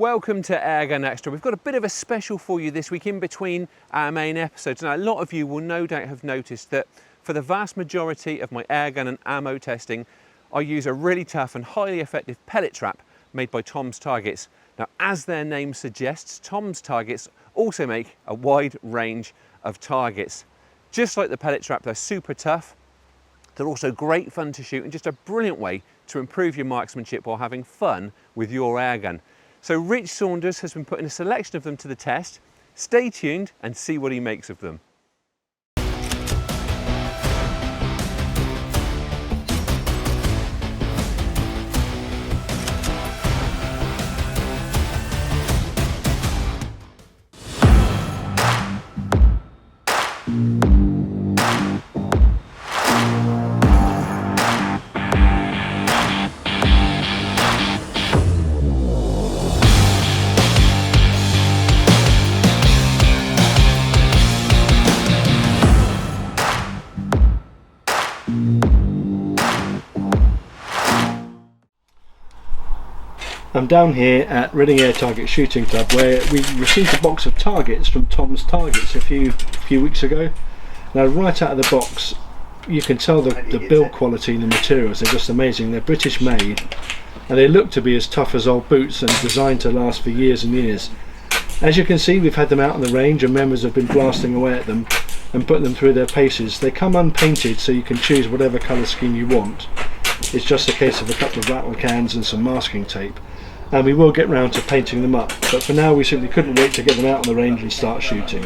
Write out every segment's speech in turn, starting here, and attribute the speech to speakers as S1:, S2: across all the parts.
S1: Welcome to Airgun Extra. We've got a bit of a special for you this week in between our main episodes. Now, a lot of you will no doubt have noticed that for the vast majority of my airgun and ammo testing, I use a really tough and highly effective pellet trap made by Tom's Targets. Now, as their name suggests, Tom's Targets also make a wide range of targets. Just like the pellet trap, they're super tough. They're also great fun to shoot and just a brilliant way to improve your marksmanship while having fun with your airgun. So Rich Saunders has been putting a selection of them to the test. Stay tuned and see what he makes of them.
S2: I'm down here at Reading Air Target Shooting Club, where we received a box of targets from Tom's Targets a few weeks ago. Now, right out of the box, you can tell the build quality and the materials. They're just amazing. They're British made, and they look to be as tough as old boots and designed to last for years and years. As you can see, we've had them out on the range, and members have been blasting away at them and putting them through their paces. They come unpainted, so you can choose whatever colour scheme you want. It's just a case of a couple of rattle cans and some masking tape. And we will get round to painting them up, but for now we simply couldn't wait to get them out on the range and start shooting.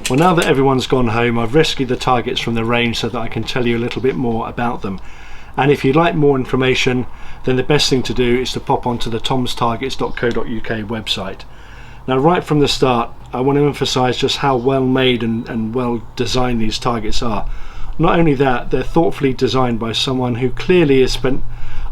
S2: Well, now that everyone's gone home, I've rescued the targets from the range so that I can tell you a little bit more about them. And if you'd like more information, then the best thing to do is to pop onto the tomstargets.co.uk website. Now, right from the start, I want to emphasise just how well made and well designed these targets are. Not only that, they're thoughtfully designed by someone who clearly has spent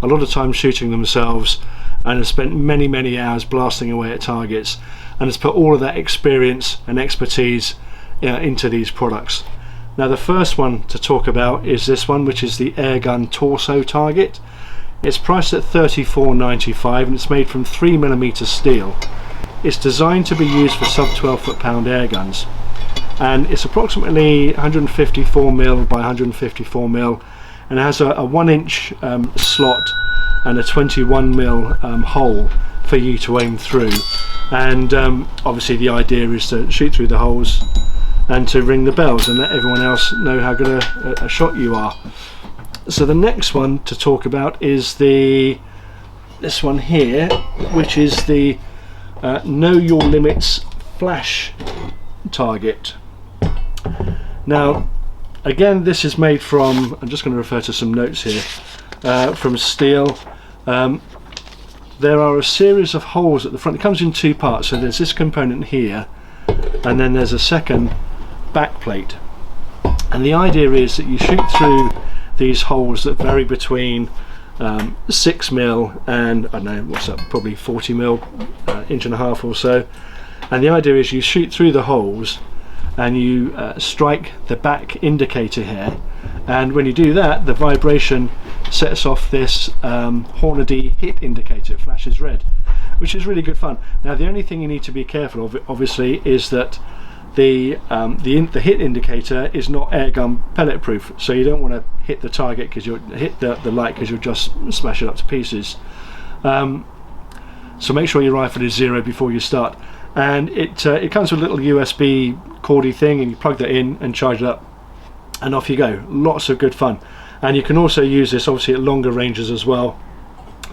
S2: a lot of time shooting themselves and has spent many hours blasting away at targets, and has put all of that experience and expertise into these products. Now, the first one to talk about is this one, which is the Airgun Torso Target. It's priced at $34.95 and it's made from 3mm steel. It's designed to be used for sub 12 foot-pound air guns, and it's approximately 154mm by 154mm, and it has a 1-inch slot and a 21mm hole for you to aim through. And obviously the idea is to shoot through the holes and to ring the bells and let everyone else know how good a shot you are. So the next one to talk about is this one here, which is the Know Your Limits Flash Target. Now, again, this is made from, I'm just going to refer to some notes here, from steel. There are a series of holes at the front. It comes in two parts, so there's this component here, and then there's a second back plate. And the idea is that you shoot through these holes that vary between 6mm and, I don't know, what's that, probably 40mm, inch and a half or so. And the idea is you shoot through the holes and you strike the back indicator here, and when you do that, the vibration sets off this Hornady hit indicator. It flashes red, which is really good fun. Now, the only thing you need to be careful of, obviously, is that the hit indicator is not airgun pellet proof, so you don't want to hit the target because you'll hit the light, because you'll just smash it up to pieces. So make sure your rifle is zero before you start. And it comes with a little USB cordy thing, and you plug that in and charge it up, and off you go. Lots of good fun. And you can also use this obviously at longer ranges as well.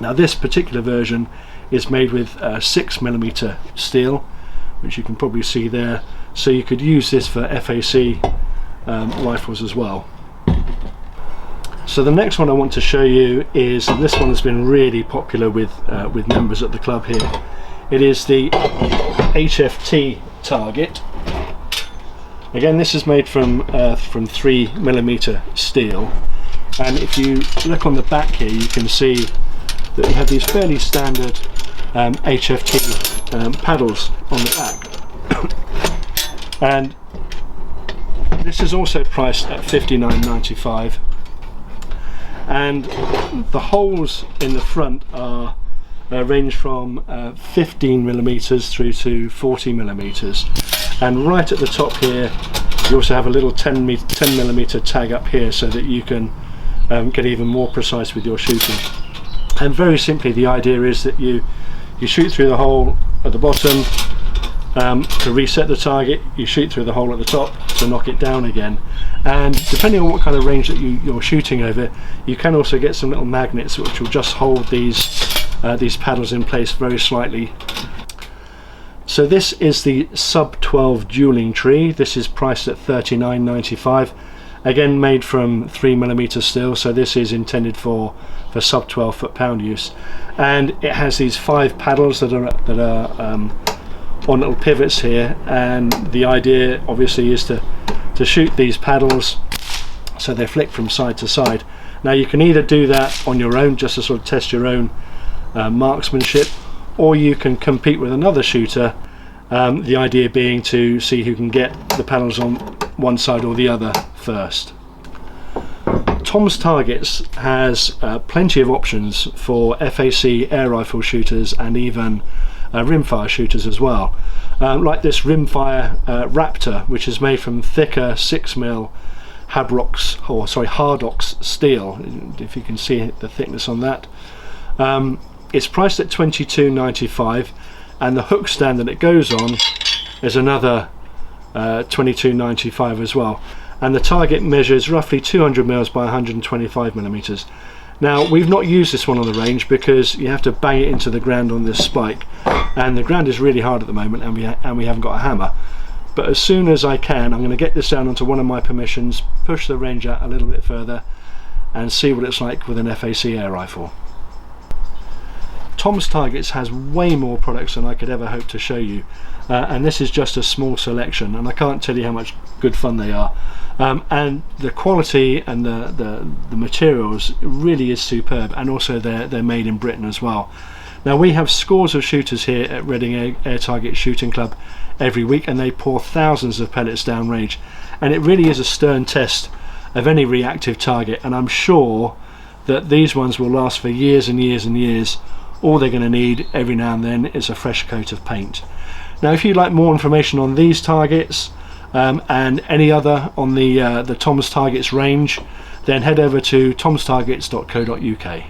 S2: Now, this particular version is made with 6mm steel, which you can probably see there, so you could use this for FAC rifles as well. So the next one I want to show you is, and this one has been really popular with members at the club here. It is the HFT Target. Again, this is made from 3mm steel, and if you look on the back here, you can see that you have these fairly standard HFT paddles on the back. And this is also priced at $59.95, and the holes in the front are range from 15mm through to 40mm, and right at the top here you also have a little 10mm tag up here so that you can get even more precise with your shooting. And very simply, the idea is that you shoot through the hole at the bottom to reset the target, you shoot through the hole at the top to knock it down again, and depending on what kind of range that you're shooting over, you can also get some little magnets which will just hold these paddles in place very slightly. So this is the sub 12 dueling tree. This is priced at $39.95, again made from 3mm steel, so this is intended for sub 12 foot-pound use, and it has these 5 paddles that are on little pivots here, and the idea obviously is to shoot these paddles so they flick from side to side. Now you can either do that on your own just to sort of test your own marksmanship, or you can compete with another shooter, the idea being to see who can get the paddles on one side or the other first. Tom's Targets has plenty of options for FAC air rifle shooters and even rimfire shooters as well, like this Rimfire Raptor, which is made from thicker 6mm Hardox steel, if you can see the thickness on that. It's priced at $22.95, and the hook stand that it goes on is another $22.95 as well, and the target measures roughly 200mm by 125mm. Now, we've not used this one on the range because you have to bang it into the ground on this spike, and the ground is really hard at the moment, and we haven't got a hammer. But as soon as I can, I'm going to get this down onto one of my permissions, push the range out a little bit further, and see what it's like with an FAC air rifle. Tom's Targets has way more products than I could ever hope to show you, and this is just a small selection, and I can't tell you how much good fun they are. And the quality and the materials really is superb, and also they're made in Britain as well. Now, we have scores of shooters here at Reading Air Target Shooting Club every week, and they pour thousands of pellets downrange, and it really is a stern test of any reactive target, and I'm sure that these ones will last for years and years and years. All they're going to need every now and then is a fresh coat of paint. Now, if you'd like more information on these targets and any other on the Tom's Targets range, then head over to tomstargets.co.uk.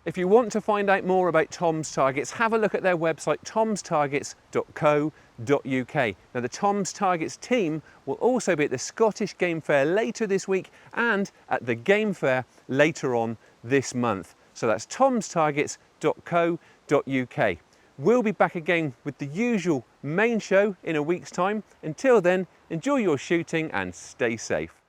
S1: If you want to find out more about Tom's Targets, have a look at their website, tomstargets.co.uk. Now, the Tom's Targets team will also be at the Scottish Game Fair later this week and at the Game Fair later on this month. So that's tomstargets.co.uk. We'll be back again with the usual main show in a week's time. Until then, enjoy your shooting and stay safe.